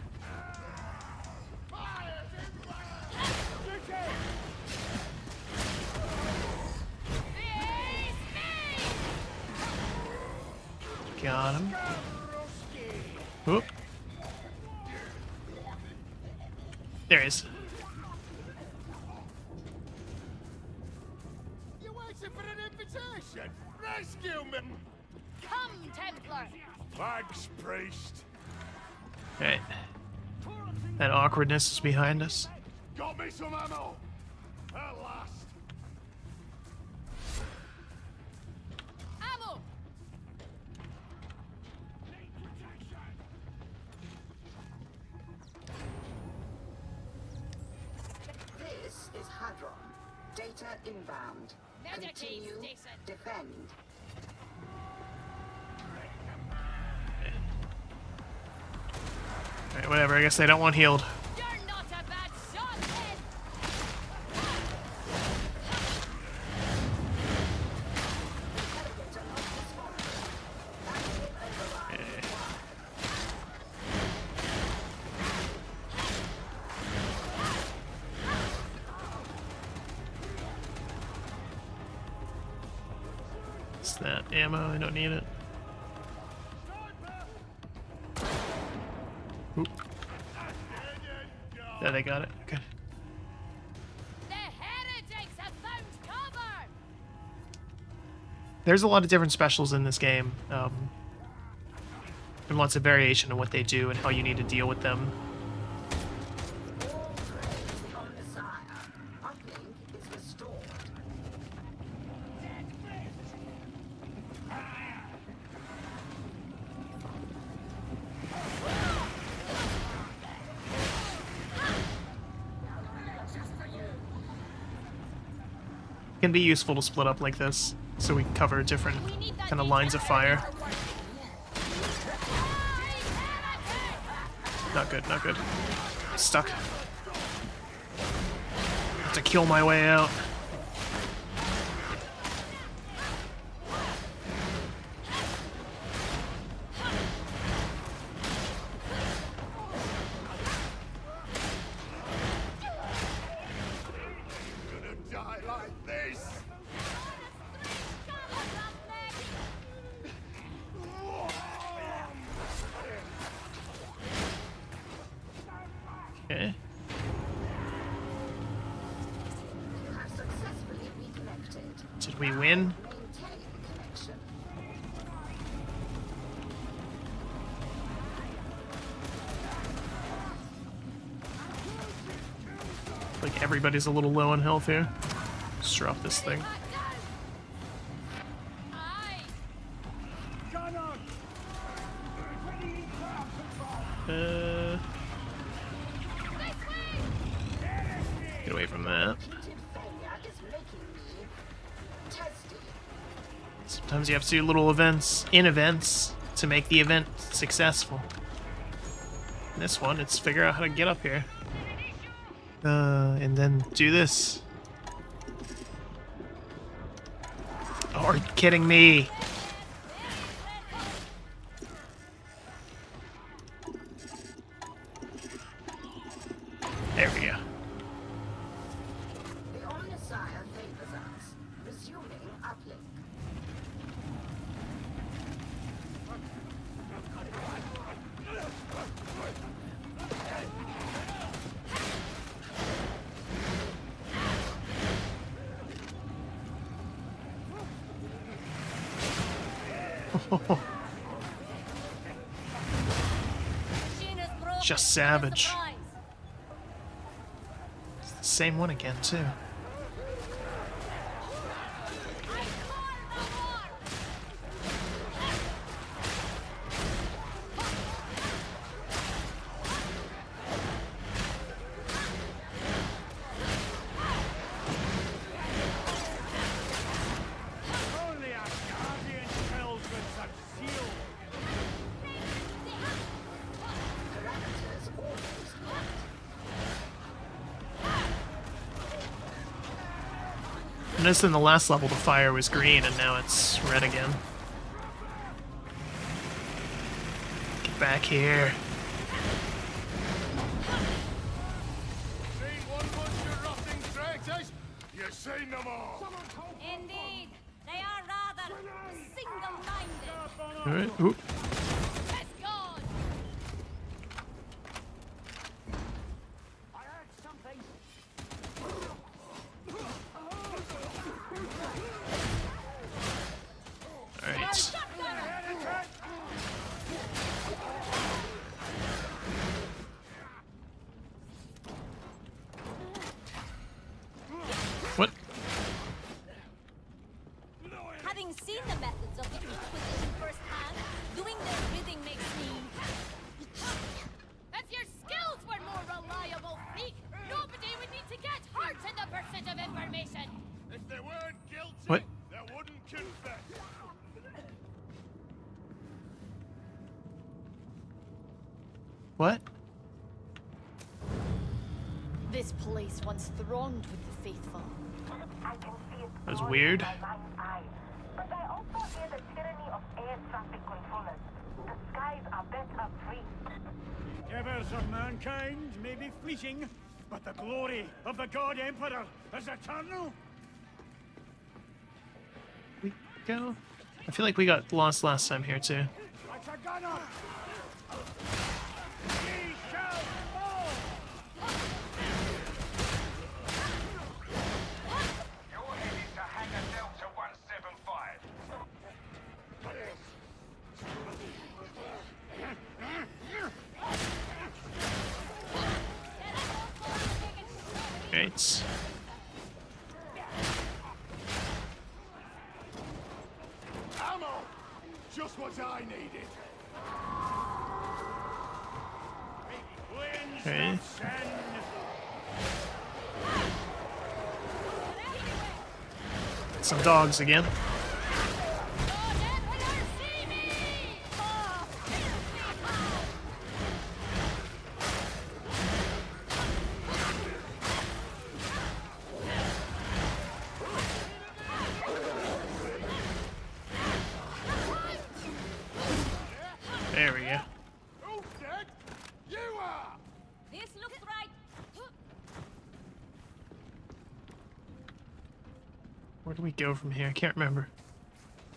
Speaker 1: Got him. Oop. There he is.
Speaker 7: You waiting for an invitation? Rescue me!
Speaker 5: Come, Templar.
Speaker 7: Thanks, priest.
Speaker 1: Alright. That awkwardness is behind us.
Speaker 7: Got me some ammo. At last.
Speaker 5: Ammo.
Speaker 3: This is Hadron. Data inbound.
Speaker 5: Medicaid
Speaker 3: Continue.
Speaker 5: station.
Speaker 3: Defend.
Speaker 1: Alright, whatever. I guess they don't want healed.
Speaker 5: You're not a bad shot, then.
Speaker 1: It's that ammo. I don't need it. Oop. Yeah, they got it. Okay.
Speaker 5: The heretics have found cover.
Speaker 1: There's a lot of different specials in this game, and lots of variation in what they do and how you need to deal with them.
Speaker 3: All praise the Omnissiah. Uplink is restored.
Speaker 1: It can be useful to split up like this, so we cover different kind of lines of fire. Not good, not good. Stuck. Have to kill my way out.
Speaker 7: Gonna die like this.
Speaker 1: Okay.
Speaker 3: You have successfully reconnected.
Speaker 1: Did we win?
Speaker 3: Maintain connection.
Speaker 1: Like everybody's a little low on health here. Just drop this thing.
Speaker 5: Aye.
Speaker 7: Cannon.
Speaker 1: Get away from that.
Speaker 3: Repeated failure is making me testy.
Speaker 1: Sometimes you have to do little events in events to make the event successful. In this one, it's figure out how to get up here. And then do this. Oh, are you kidding me? There we go.
Speaker 3: The Omnissiah favors us. Resuming uplink.
Speaker 1: Just savage. It's the same one again, too.
Speaker 4: Only a guardian kills with such zeal.
Speaker 3: Parameters always hot.
Speaker 1: I noticed in the last level the fire was green and now it's red again. Get back here.
Speaker 7: Seen one bunch of rotting traitors? You seen them all.
Speaker 8: Indeed, they are rather single-minded.
Speaker 1: Alright, oop.
Speaker 5: It's gone.
Speaker 1: What?
Speaker 5: This place once thronged with the faithful.
Speaker 3: I can see it
Speaker 1: That was
Speaker 3: growing
Speaker 1: weird.
Speaker 3: with my mind's eye. But I also hear the tyranny of air traffic controllers. The skies are better free.
Speaker 4: Givers of mankind may be fleeting, but the glory of the God Emperor is eternal.
Speaker 1: We go. I feel like we got lost last time here too.
Speaker 4: Like a gunner! Ye shall fall!
Speaker 2: You're headed to Hangar Delta 175.
Speaker 1: Right.
Speaker 7: Ammo! Just what I needed.
Speaker 4: Winds
Speaker 1: Okay.
Speaker 4: of send!
Speaker 1: Some dogs again.
Speaker 5: God Emperor, see me! Oh,
Speaker 1: There we go.
Speaker 7: Who's dead? You are!
Speaker 8: This looks right.
Speaker 1: Where do we go from here? I can't remember.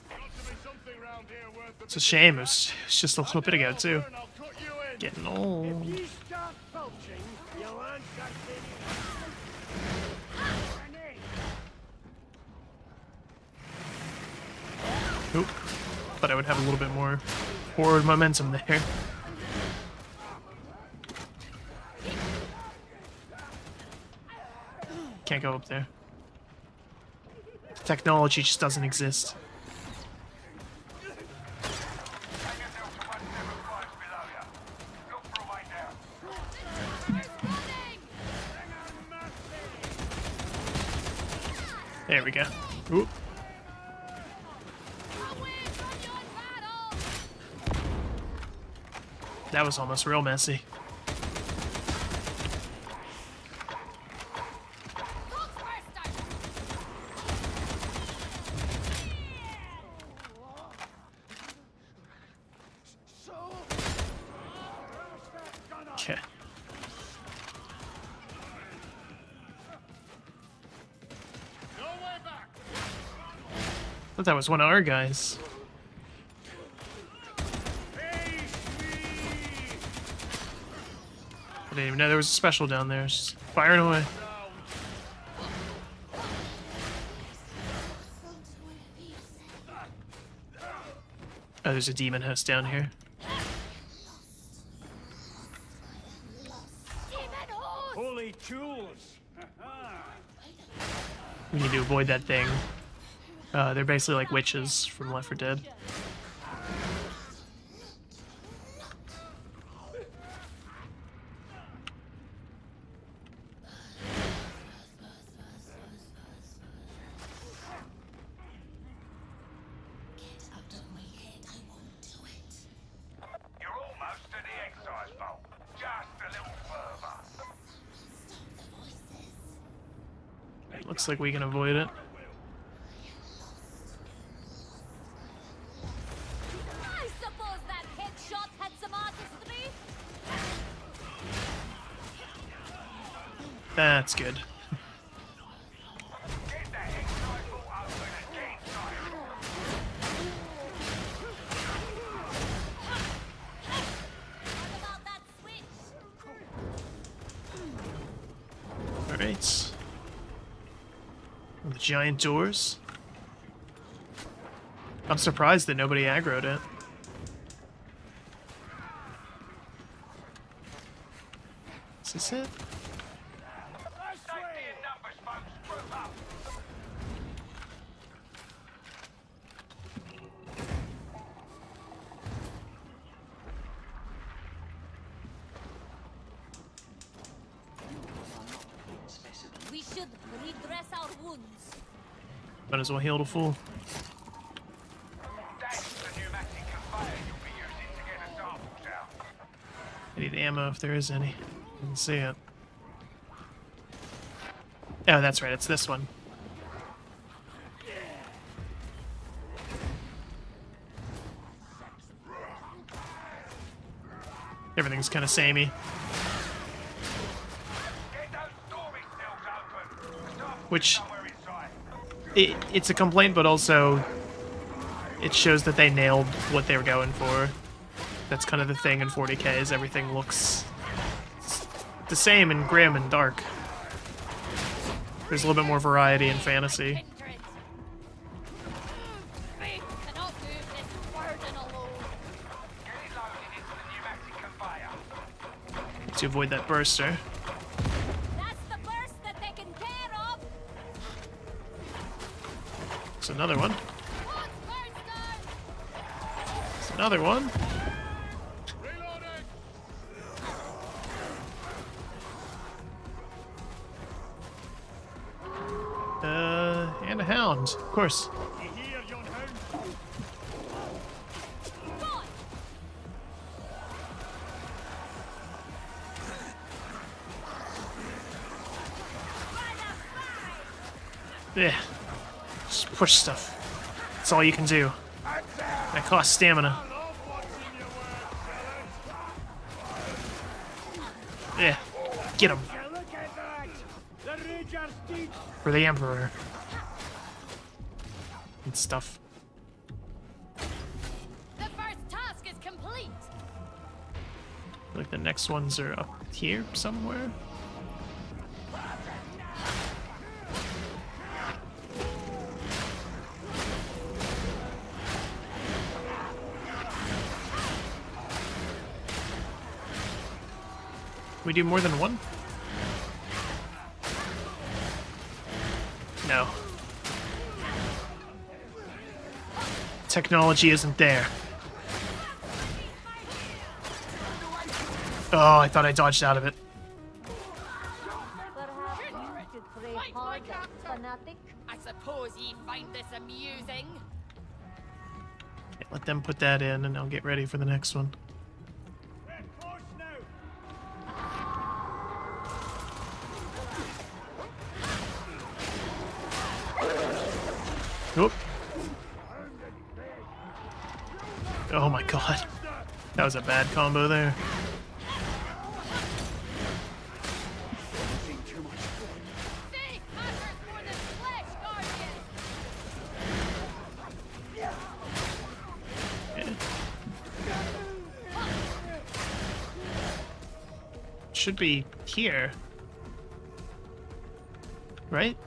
Speaker 7: Got to be something round here worth the
Speaker 1: It's a shame. It's just a little bit ago too.
Speaker 7: and I'll cut you in.
Speaker 1: Getting old.
Speaker 4: If ye start belching, you'll answer
Speaker 1: Oop. But I would have a little bit more forward momentum there. Can't go up there. Technology just doesn't exist.
Speaker 2: Hangar Delta 175 's below you. Look for a way down.
Speaker 1: There we go. Oop.
Speaker 5: away from your battle!
Speaker 1: That was almost real messy. Okay.
Speaker 7: No way back!
Speaker 1: I thought that was one of our guys. I didn't even know there was a special down there. It's just firing away. Oh, there's a demon host down here.
Speaker 5: Demon host!
Speaker 4: holy tools!
Speaker 1: We need to avoid that thing. They're basically like witches from Left 4 Dead.
Speaker 2: You're almost to the excise vault. Just a little further.
Speaker 1: Looks like we can avoid it.
Speaker 8: I suppose that headshot had some artistry.
Speaker 1: That's good.
Speaker 2: Get that excise vault open and get inside.
Speaker 8: What about that switch?
Speaker 1: Alright. The giant doors. I'm surprised that nobody aggroed it. Is this it?
Speaker 2: Safety in numbers, folks. Group up.
Speaker 8: We should redress our wounds.
Speaker 1: Might as well heal to full.
Speaker 2: That's the pneumatic conveyor you'll be using to get the samples out.
Speaker 1: I need ammo if there is any. I can see it. Oh, that's right, it's this one. Everything's kind of samey. Which, it's a complaint, but also it shows that they nailed what they were going for. That's kind of the thing in 40K, is everything looks the same and grim and dark. There's a little bit more variety in fantasy. To avoid that burster.
Speaker 8: That's the burst that they can care of.
Speaker 1: There's another one. There's another one. And a hound, of course. Yeah, just push stuff. That's all you can do. That costs stamina. Yeah, get him. For the Emperor. And stuff.
Speaker 5: The first task is complete.
Speaker 1: Like the next ones are up here somewhere. We do more than one? No. Technology isn't there. Oh, I thought I dodged out of it.
Speaker 8: Perhaps you should pray harder, fanatic.
Speaker 5: I suppose ye find this amusing.
Speaker 1: Yeah, let them put that in and I'll get ready for the next one. Oop. Oh my god. That was a bad combo there.
Speaker 5: Safe matters more than flesh, Guardian.
Speaker 1: Should be here. Right?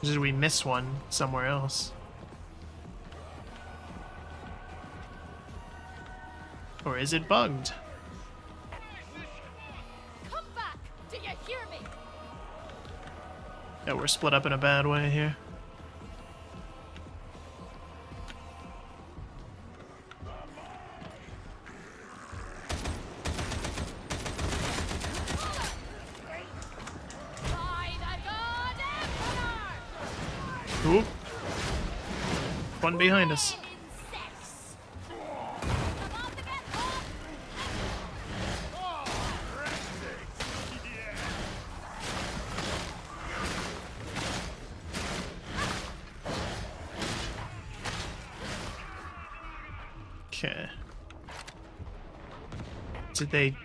Speaker 1: Did we miss one somewhere else? Or is it bugged?
Speaker 5: Come back. Do you hear me?
Speaker 1: Yeah, we're split up in a bad way here.
Speaker 5: By the God Emperor!
Speaker 1: Oop. One behind us.
Speaker 5: Insects. About to get hot.
Speaker 1: Okay. Did they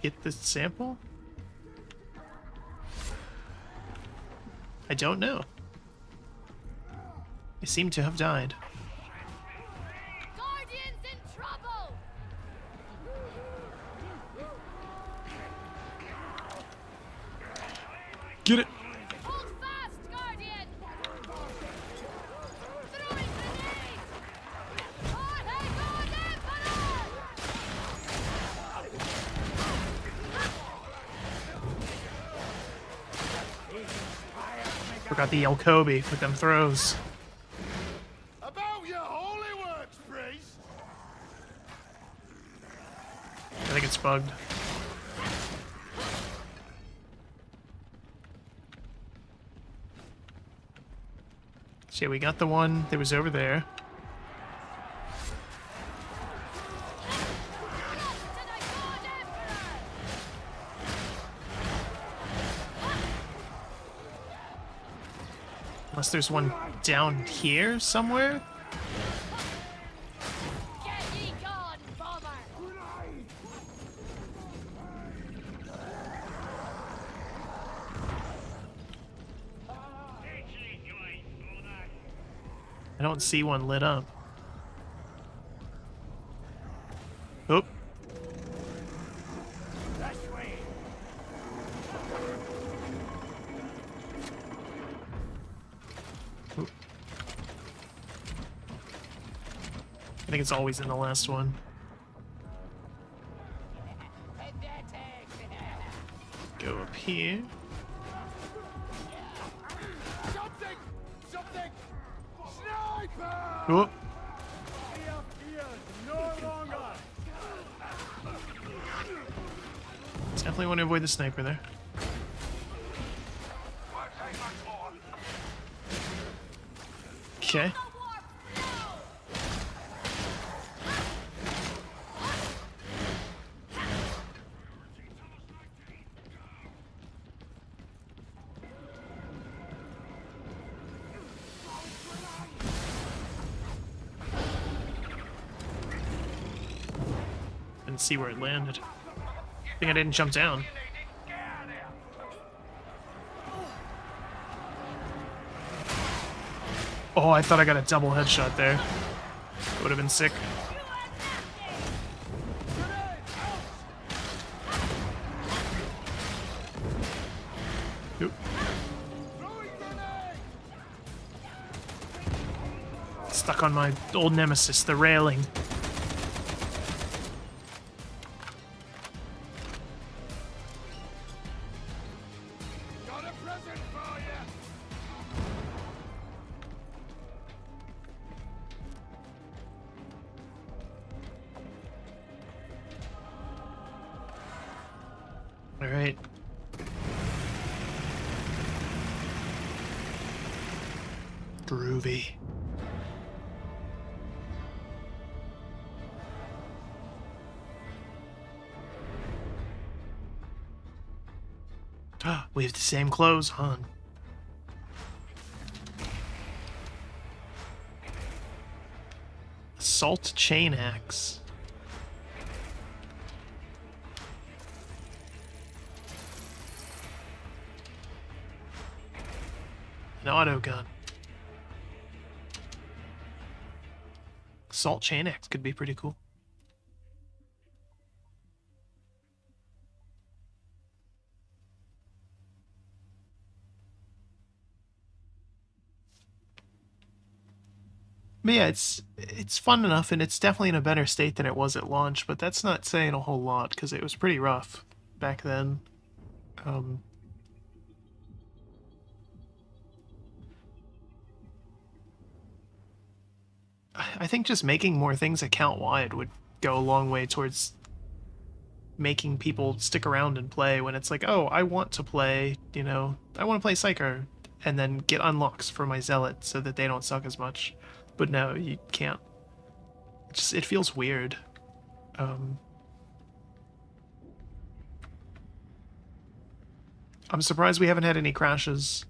Speaker 1: get the sample? I don't know. They seem to have died.
Speaker 5: Guardian's in trouble.
Speaker 1: Get it!
Speaker 5: Hold fast, Guardian. Throwing grenades. By the God Emperor!
Speaker 1: Forgot the El Kobe with them throws.
Speaker 7: About your holy works, priest!
Speaker 1: I think it's bugged. So yeah, we got the one that was over there. Unless there's one down here somewhere?
Speaker 5: Get ye gone, bomber!
Speaker 1: I don't see one lit up. Oop. Oop. I think it's always in the last one. Go up here.
Speaker 7: Something! Something! Sniper!
Speaker 1: Oop. Definitely want to avoid the sniper there.
Speaker 2: Won't take much more.
Speaker 1: Okay. Didn't see where it landed. I think I didn't jump down.
Speaker 2: Get out of there!
Speaker 1: Oh, I thought I got a double headshot there. That would have been sick. Oop. Stuck on my old nemesis, the railing.
Speaker 7: Got a present for you!
Speaker 1: All right. Groovy. We have the same clothes on. Assault chain axe. An auto gun. Assault chain axe could be pretty cool. But yeah, it's fun enough, and it's definitely in a better state than it was at launch, but that's not saying a whole lot, because it was pretty rough back then. I think just making more things account-wide would go a long way towards making people stick around and play when it's like, oh, I want to play, you know, I want to play Psyker, and then get unlocks for my Zealot so that they don't suck as much. But no, you can't. It feels weird. I'm surprised we haven't had any crashes.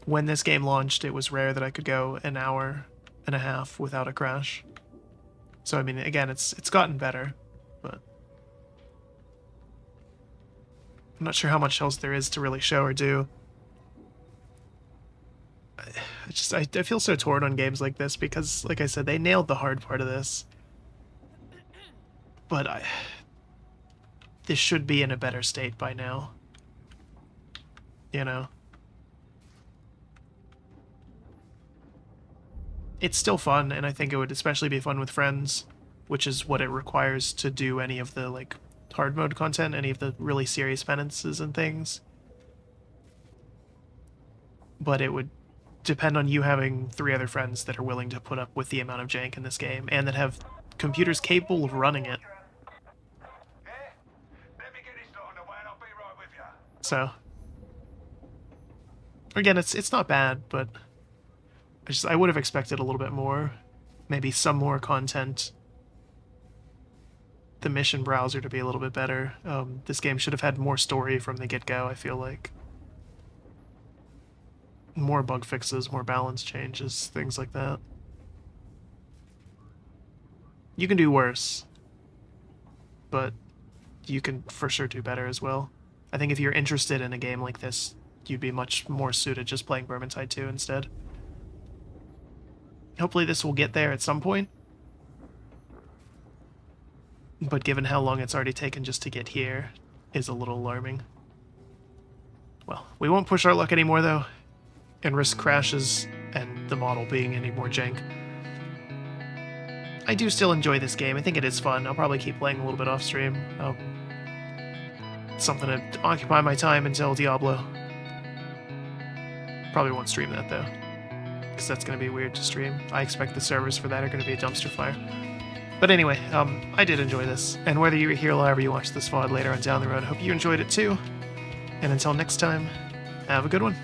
Speaker 1: When this game launched, it was rare that I could go an hour and a half without a crash. So I mean, again, it's gotten better, but I'm not sure how much else there is to really show or do. I feel so torn on games like this because, like I said, they nailed the hard part of this. But this should be in a better state by now. You know? It's still fun, and I think it would especially be fun with friends, which is what it requires to do any of the, like, hard mode content, any of the really serious penances and things. But it would depend on you having 3 other friends that are willing to put up with the amount of jank in this game, and that have computers capable of running it.
Speaker 2: Let me get this lot on the way and I'll be right with you.
Speaker 1: So, again, it's not bad, but I would have expected a little bit more. Maybe some more content. The mission browser to be a little bit better. This game should have had more story from the get-go, I feel like. More bug fixes, more balance changes, things like that. You can do worse, but you can for sure do better as well. I think if you're interested in a game like this, you'd be much more suited just playing Vermintide 2 instead. Hopefully this will get there at some point. But given how long it's already taken just to get here, is a little alarming. Well, we won't push our luck anymore though, and risk crashes and the model being any more jank. I do still enjoy this game. I think it is fun. I'll probably keep playing a little bit off stream. Something to occupy my time until Diablo. Probably won't stream that though, because that's going to be weird to stream. I expect the servers for that are going to be a dumpster fire. But anyway, I did enjoy this, and whether you're here live or you watch this VOD later on down the road, I hope you enjoyed it too. And until next time, have a good one.